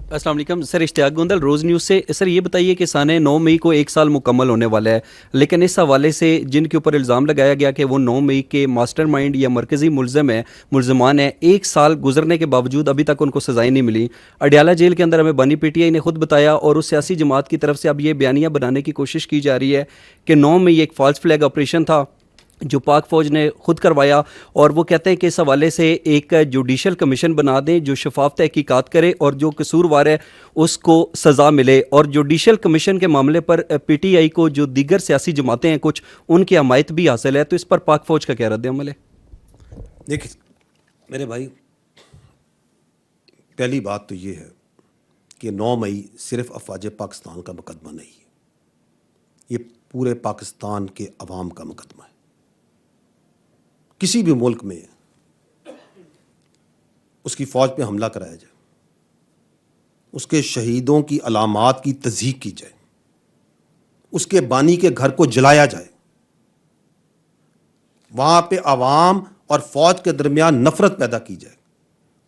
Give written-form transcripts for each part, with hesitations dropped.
अस्सलाम वालेकुम सर, इश्तियाक गोंदल, रोज़ न्यूज़ से। सर ये बताइए कि साने 9 मई को एक साल मुकम्मल होने वाला है, लेकिन इस हवाले से जिनके ऊपर इल्ज़ाम लगाया गया कि वो 9 मई के मास्टरमाइंड या मरकज़ी मुलज़मान है, एक साल गुजरने के बावजूद अभी तक उनको सज़ाएं नहीं मिली। अडयाला जेल के अंदर हमें बानी पीटीआई ने खुद बताया और उस सियासी जमात की तरफ से अब ये बयानियाँ बनाने की कोशिश की जा रही है कि 9 मई एक फ़ॉल्स फ्लैग ऑपरेशन था जो पाक फ़ौज ने खुद करवाया, और वो कहते हैं कि इस हवाले से एक जुडिशल कमीशन बना दें जो शफाफ तहकीकात करे और जो कसूरवार है उसको सज़ा मिले। और जुडिशल कमीशन के मामले पर पीटीआई को जो दीगर सियासी जमातें हैं कुछ, उनकी हमायत भी हासिल है, तो इस पर पाक फ़ौज का क्या रद्द अमल है? देखिए मेरे भाई, पहली बात तो ये है कि 9 मई सिर्फ अफवाज पाकिस्तान का मुकदमा नहीं है, ये पूरे पाकिस्तान के अवाम का मुकदमा है। किसी भी मुल्क में उसकी फ़ौज पे हमला कराया जाए, उसके शहीदों की अलामात की तज़हीक की जाए, उसके बानी के घर को जलाया जाए, वहाँ पे अवाम और फ़ौज के दरमियान नफ़रत पैदा की जाए,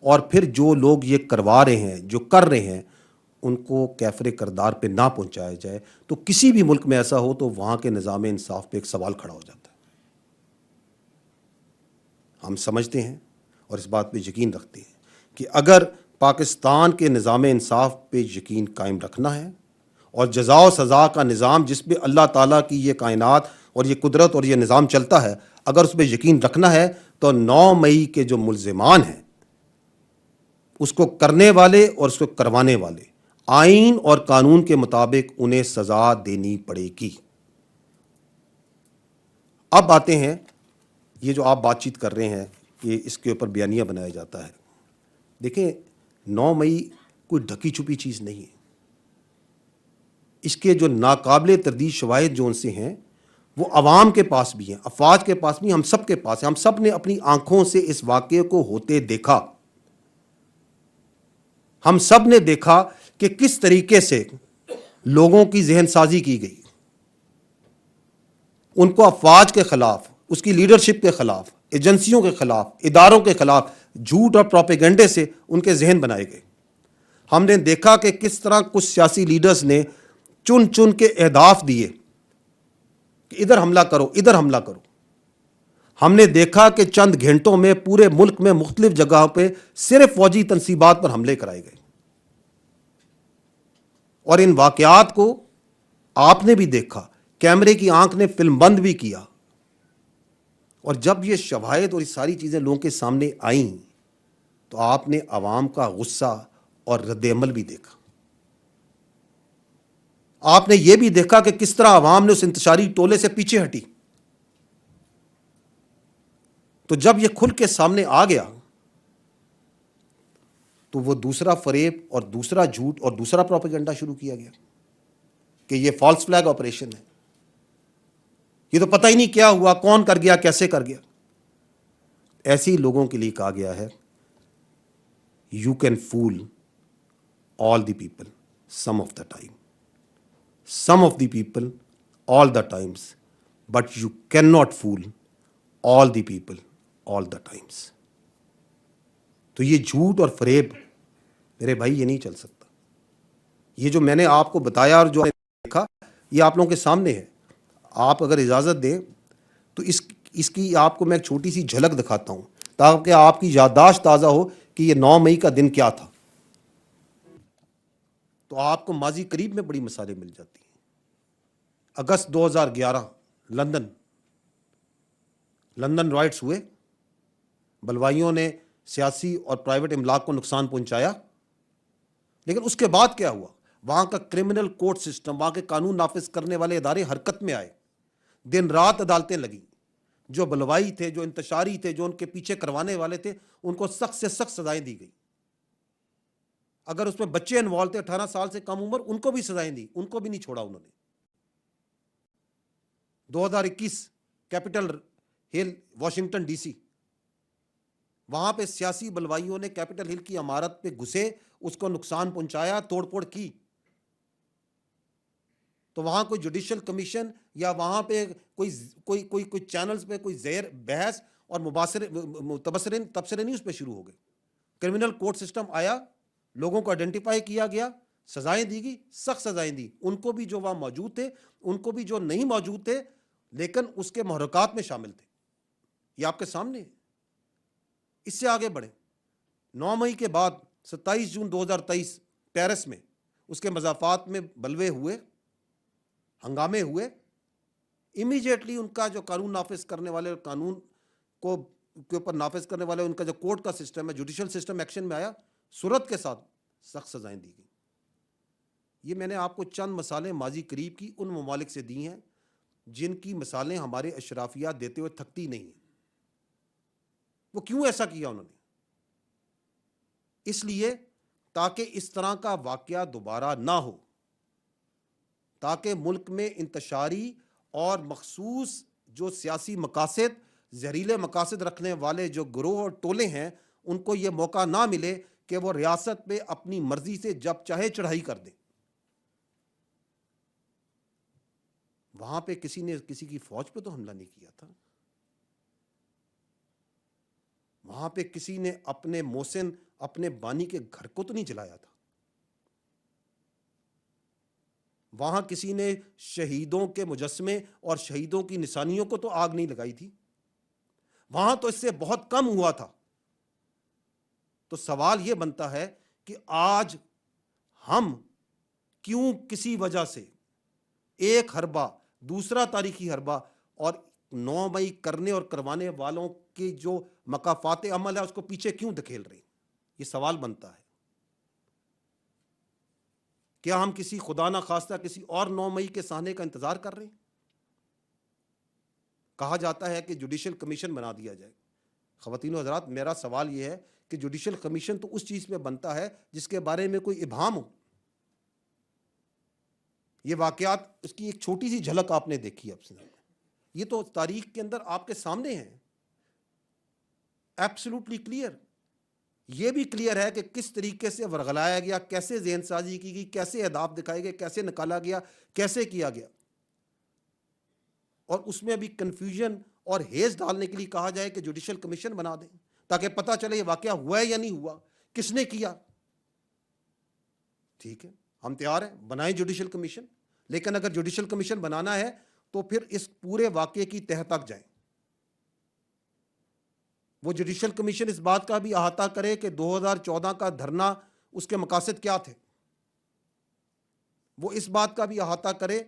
और फिर जो लोग ये करवा रहे हैं, जो कर रहे हैं, उनको कैफरे करदार पे ना पहुँचाया जाए, तो किसी भी मुल्क में ऐसा हो तो वहाँ के निज़ाम इंसाफ पे एक सवाल खड़ा हो जाता है। हम समझते हैं और इस बात पे यकीन रखते हैं कि अगर पाकिस्तान के निज़ाम इंसाफ पे यकीन कायम रखना है और जज़ा और सज़ा का निज़ाम जिस पे अल्लाह ताला की ये कायनात और ये कुदरत और ये निज़ाम चलता है, अगर उस पर यकीन रखना है तो 9 मई के जो मुल्ज़िमान हैं उसको करने वाले और उसको करवाने वाले आइन और कानून के मुताबिक उन्हें सज़ा देनी पड़ेगी। अब आते हैं, ये जो आप बातचीत कर रहे हैं कि इसके ऊपर बयानिया बनाया जाता है, देखें 9 मई कोई ढकी छुपी चीज़ नहीं है। इसके जो नाकाबिले तरदीद शवाहिद जो उनसे हैं वो अवाम के पास भी हैं, अफवाज के पास भी, हम सब के पास है। हम सब ने अपनी आंखों से इस वाक़े को होते देखा। हम सब ने देखा कि किस तरीके से लोगों की जहन साजी की गई, उनको अफवाज के ख़िलाफ़, उसकी लीडरशिप के ख़िलाफ़, एजेंसियों के ख़िलाफ़, इदारों के ख़िलाफ़ झूठ और प्रोपेगेंडे से उनके जहन बनाए गए। हमने देखा कि किस तरह कुछ सियासी लीडर्स ने चुन चुन के अहदाफ दिए कि इधर हमला करो, इधर हमला करो। हमने देखा कि चंद घंटों में पूरे मुल्क में मुख्तलिफ जगहों पे सिर्फ फौजी तनसीबात पर हमले कराए गए, और इन वाक़यात को आपने भी देखा, कैमरे की आंख ने फिल्म बंद भी किया। और जब ये शवाहिद और ये सारी चीज़ें लोगों के सामने आईं तो आपने अवाम का गुस्सा और रद्द-ए-अमल भी देखा। आपने ये भी देखा कि किस तरह अवाम ने उस इंतशारी टोले से पीछे हटी। तो जब ये खुल के सामने आ गया तो वो दूसरा फरेब और दूसरा झूठ और दूसरा प्रोपेगेंडा शुरू किया गया कि ये फॉल्स फ्लैग ऑपरेशन है, ये तो पता ही नहीं क्या हुआ, कौन कर गया, कैसे कर गया। ऐसे ही लोगों के लिए कहा गया है, you can fool all the people some of the time, some of the people all the times, but you can not fool all the people all the times. तो ये झूठ और फरेब मेरे भाई ये नहीं चल सकता। ये जो मैंने आपको बताया और जो देखा ये आप लोगों के सामने है। आप अगर इजाज़त दें तो इसकी आपको मैं एक छोटी सी झलक दिखाता हूँ ताकि आपकी याददाश्त ताज़ा हो कि ये 9 मई का दिन क्या था। तो आपको माजी करीब में बड़ी मिसालें मिल जाती हैं। अगस्त 2011 लंदन राइट्स हुए, बलवाइयों ने सियासी और प्राइवेट इमलाक को नुकसान पहुंचाया, लेकिन उसके बाद क्या हुआ? वहां का क्रिमिनल कोर्ट सिस्टम, वहां के कानून नाफिज करने वाले इदारे हरकत में आए, दिन रात अदालतें लगी। जो बलवाई थे, जो इंतशारी थे, जो उनके पीछे करवाने वाले थे, उनको सख्त से सख्त सजाएं दी गई। अगर उसमें बच्चे इन्वॉल्व थे 18 साल से कम उम्र, उनको भी सजाएं दी, उनको भी नहीं छोड़ा उन्होंने। 2021 कैपिटल हिल वॉशिंगटन डीसी, वहां पे सियासी बलवाइयों ने कैपिटल हिल की इमारत पे घुसे, उसको नुकसान पहुंचाया, तोड़फोड़ की। तो वहां कोई जुडिशियल कमीशन या वहां पे कोई चैनल्स पे कोई ज़ेर बहस और तबसरे नहीं उस पर शुरू हो गए। क्रिमिनल कोर्ट सिस्टम आया لوگوں کو آئیڈینٹیفائی کیا گیا, سزائیں دی گئی, سخت سزائیں دی ان کو بھی جو وہاں موجود تھے, ان کو بھی جو نہیں موجود تھے لیکن اس کے محرکات میں شامل تھے. یہ آپ کے سامنے ہے. اس سے آگے بڑھیں. 9 مئی کے بعد 27 جون 2023 پیرس میں اس کے مضافات میں بلوے ہوئے, ہنگامے ہوئے. امیجیٹلی ان کا جو قانون نافذ کرنے والے, قانون کو کے اوپر نافذ کرنے والے ان کا جو کورٹ کا سسٹم ہے, جوڈیشل سسٹم ایکشن میں آیا, صورت کے ساتھ سخت سزائیں دی گئی. یہ میں نے آپ کو چند مثالیں ماضی قریب کی ان ممالک سے دی ہیں جن کی مثالیں ہمارے اشرافیات دیتے ہوئے تھکتی نہیں ہیں. وہ کیوں ایسا کیا انہوں نے؟ اس لیے تاکہ اس طرح کا واقعہ دوبارہ نہ ہو, تاکہ ملک میں انتشاری اور مخصوص جو سیاسی مقاصد, زہریلے مقاصد رکھنے والے جو گروہ اور ٹولے ہیں, ان کو یہ موقع نہ ملے کہ وہ ریاست پہ اپنی مرضی سے جب چاہے چڑھائی کر دیں. وہاں پہ کسی نے کسی کی فوج پہ تو حملہ نہیں کیا تھا. وہاں پہ کسی نے اپنے محسن, اپنے بانی کے گھر کو تو نہیں جلایا تھا. وہاں کسی نے شہیدوں کے مجسمے اور شہیدوں کی نشانیوں کو تو آگ نہیں لگائی تھی. وہاں تو اس سے بہت کم ہوا تھا. تو سوال یہ بنتا ہے کہ آج ہم کیوں کسی وجہ سے ایک حربہ, دوسرا تاریخی حربہ, اور 9 مئی کرنے اور کروانے والوں کے جو مقافات عمل ہے اس کو پیچھے کیوں دھکیل رہے ہیں؟ یہ سوال بنتا ہے. کیا ہم کسی خدا نہ خواستہ کسی اور 9 مئی کے سہنے کا انتظار کر رہے ہیں؟ کہا جاتا ہے کہ جوڈیشل کمیشن بنا دیا جائے. خواتین و حضرات, میرا سوال یہ ہے کہ جوڈیشل کمیشن تو اس چیز میں بنتا ہے جس کے بارے میں کوئی ابہام ہو. یہ واقعات, اس کی ایک چھوٹی سی جھلک آپ نے دیکھی اب سے, یہ تو تاریخ کے اندر آپ کے سامنے ہیں, ایبسولوٹلی کلیئر. یہ بھی کلیئر ہے کہ کس طریقے سے ورغلایا گیا, کیسے ذہن سازی کی گئی, کیسے اہداف دکھائے گئے, کیسے نکالا گیا, کیسے کیا گیا. اور اس میں ابھی کنفیوژن اور ہیز ڈالنے کے لیے کہا جائے کہ جوڈیشل کمیشن بنا دیں تاکہ پتہ چلے یہ واقعہ ہوا ہے یا نہیں ہوا, کس نے کیا. ٹھیک ہے, ہم تیار ہیں, بنائیں جوڈیشل کمیشن, لیکن اگر جوڈیشل کمیشن بنانا ہے تو پھر اس پورے واقعے کی تہہ تک جائیں. وہ جوڈیشل کمیشن اس بات کا بھی احاطہ کرے کہ 2014 کا دھرنا, اس کے مقاصد کیا تھے. وہ اس بات کا بھی احاطہ کرے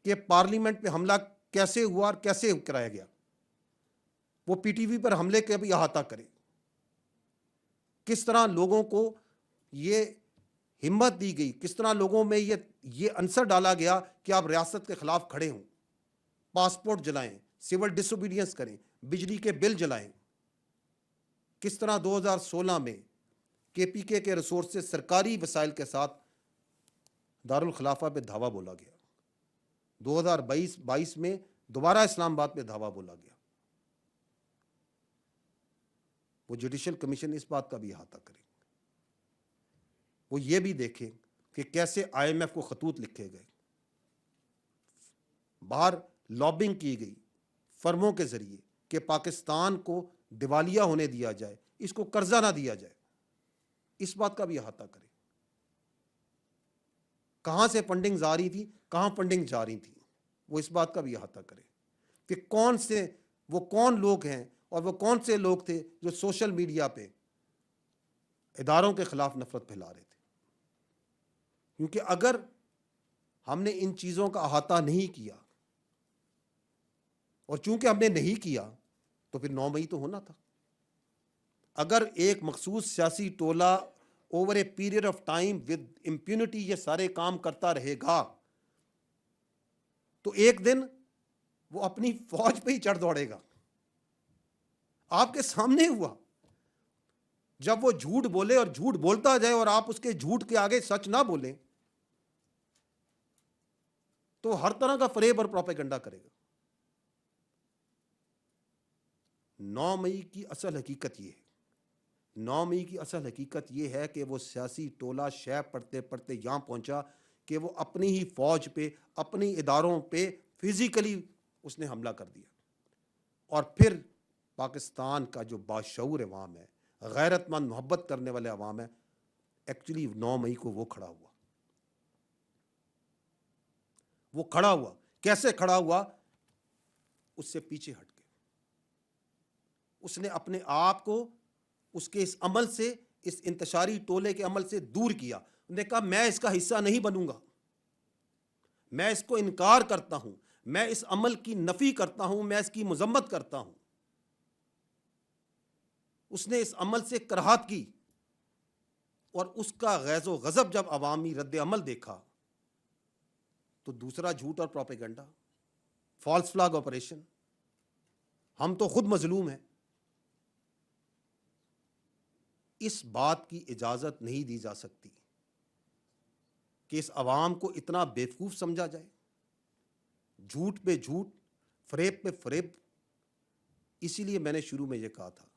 کہ پارلیمنٹ پہ حملہ کیسے ہوا اور کیسے کرایا گیا. وہ پی ٹی وی پر حملے کا بھی احاطہ کرے. کس طرح لوگوں کو یہ ہمت دی گئی, کس طرح لوگوں میں یہ عنصر ڈالا گیا کہ آپ ریاست کے خلاف کھڑے ہوں, پاسپورٹ جلائیں, سول ڈس اوبیڈینس کریں, بجلی کے بل جلائیں. کس طرح 2016 میں کے پی کے ریسورسز, سرکاری وسائل کے ساتھ دارالخلافہ پہ دھاوا بولا گیا. 2022 میں دوبارہ اسلام آباد پہ دھاوا بولا گیا. وہ جوڈیشل کمیشن اس بات کا بھی احاطہ کرے. وہ یہ بھی دیکھے کہ کیسے آئی ایم ایف کو خطوط لکھے گئے, باہر لابنگ کی گئی فرموں کے ذریعے کہ پاکستان کو دیوالیہ ہونے دیا جائے, اس کو قرضہ نہ دیا جائے. اس بات کا بھی احاطہ کرے. کہاں سے فنڈنگ آ رہی تھی, کہاں فنڈنگ جا رہی تھی, وہ اس بات کا بھی احاطہ کرے کہ کون لوگ ہیں اور وہ کون سے لوگ تھے جو سوشل میڈیا پہ اداروں کے خلاف نفرت پھیلا رہے تھے. کیونکہ اگر ہم نے ان چیزوں کا احاطہ نہیں کیا, اور چونکہ ہم نے نہیں کیا, تو پھر 9 مئی تو ہونا تھا. اگر ایک مخصوص سیاسی ٹولہ over a period of time with impunity یہ سارے کام کرتا رہے گا, تو ایک دن وہ اپنی فوج پہ ہی چڑھ دوڑے گا. آپ کے سامنے ہوا. جب وہ جھوٹ بولے اور جھوٹ بولتا جائے اور آپ اس کے جھوٹ کے آگے سچ نہ بولیں, تو ہر طرح کا فریب اور پروپیگنڈا کرے گا. 9 مئی کی اصل حقیقت یہ ہے. 9 مئی کی اصل حقیقت یہ ہے کہ وہ سیاسی ٹولہ شے پڑھتے پڑھتے یہاں پہنچا کہ وہ اپنی ہی فوج پہ, اپنی اداروں پہ فزیکلی اس نے حملہ کر دیا. اور پھر پاکستان کا جو باشعور عوام ہے, غیرت مند محبت کرنے والے عوام ہے, एक्चुअली 9 मई को वो खड़ा हुआ। वो खड़ा हुआ, कैसे खड़ा हुआ? उससे पीछे हट के उसने अपने आप को उसके इस अमल से, इस इंतशारी टोले के अमल से दूर किया। उसने कहा मैं इसका हिस्सा नहीं बनूंगा, मैं इसको इनकार करता हूं, मैं इस अमल की नफी करता हूं, मैं इसकी मजम्मत करता हूं। उसने इस अमल से कराहत की और उसका गैज़ो गज़ब जब अवामी रद्द अमल देखा तो दूसरा झूठ और प्रोपेगेंडा, फॉल्स फ्लैग ऑपरेशन, हम तो खुद मजलूम हैं, इस बात की इजाज़त नहीं दी जा सकती कि इस अवाम को इतना बेवकूफ़ समझा जाए, झूठ पे झूठ, फरेब पे फरेब। इसीलिए मैंने शुरू में ये कहा था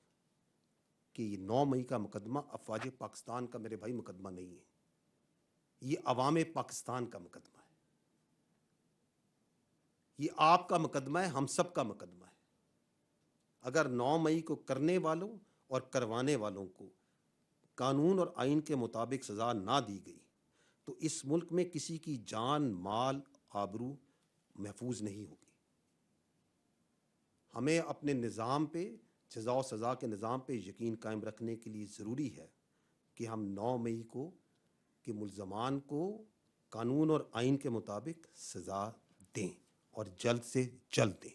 कि ये 9 मई का मुकदमा अफवाज पाकिस्तान का मेरे भाई मुकदमा नहीं है, ये अवाम पाकिस्तान का मुकदमा है, ये आपका मुकदमा है, हम सब का मुकदमा है। अगर 9 मई को करने वालों और करवाने वालों को कानून और आइन के मुताबिक सज़ा ना दी गई तो इस मुल्क में किसी की जान, माल, आबरू महफूज नहीं होगी। हमें अपने निज़ाम पे, जज़ा और सज़ा के निज़ाम पे यकीन कायम रखने के लिए ज़रूरी है कि हम 9 मई को कि मुल्ज़मान को कानून और आइन के मुताबिक सज़ा दें और जल्द से जल्द दें।